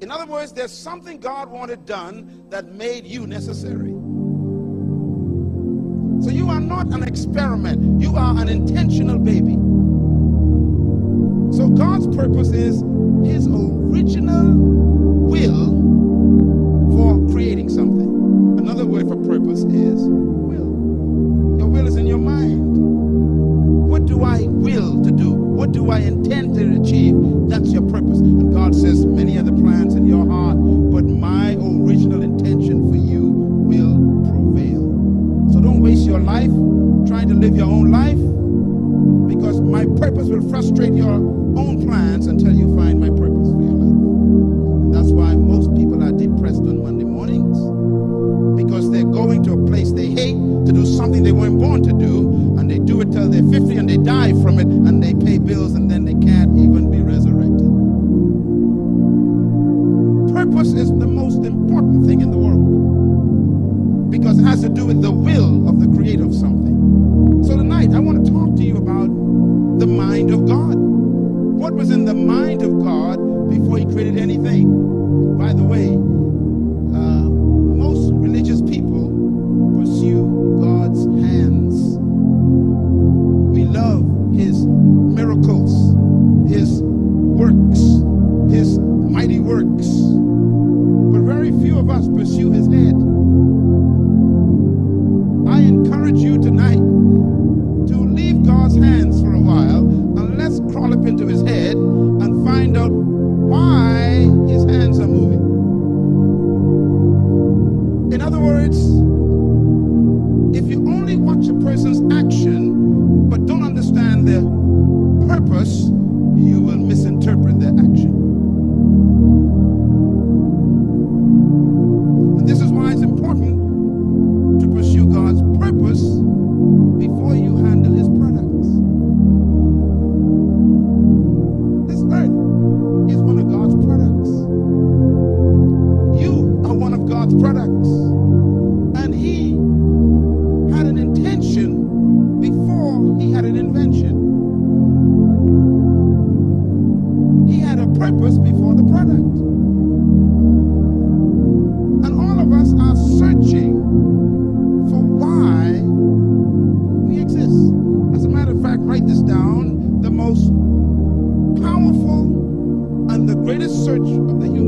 In other words, there's something God wanted done that made you necessary. So you are not an experiment. You are an intentional baby. So God's purpose is his original will for creating something. Another word for purpose is will. Your will is in your mind. What do I will to do? What do I intend to achieve? That's your purpose. And God says, many are the plans in your heart, but my original intention for you will prevail. So don't waste your life trying to live your own life, because my purpose will frustrate your own plans until you find my purpose for your life. And that's why most people are depressed on Monday mornings, because they're going to a place they hate to do something they weren't born to do, and they do it till they're 50 and they die from it, and they pay bills, and then they can't even be resurrected. Purpose is the most important thing in the world, because it has to do with the will of the creator of something. So tonight I want to talk to you about the mind of God. What was in the mind of God before he created anything? By the way, most religious people pursue God's hands. We love his miracles, his works, his mighty works. But very few of us pursue his head. I encourage you tonight to leave God's hands for a while, and let's crawl up into his head and find out why his hands are moving. In other words, if you only watch a person's action but don't understand their purpose, you will misinterpret their action. And this is why it's important to pursue God's purpose before you handle his products. This earth is one of God's products. You are one of God's products. And he had an intention before he had an invention. He had a purpose before the product. And all of us are searching for why we exist. As a matter of fact, write this down. The most powerful and the greatest search of the human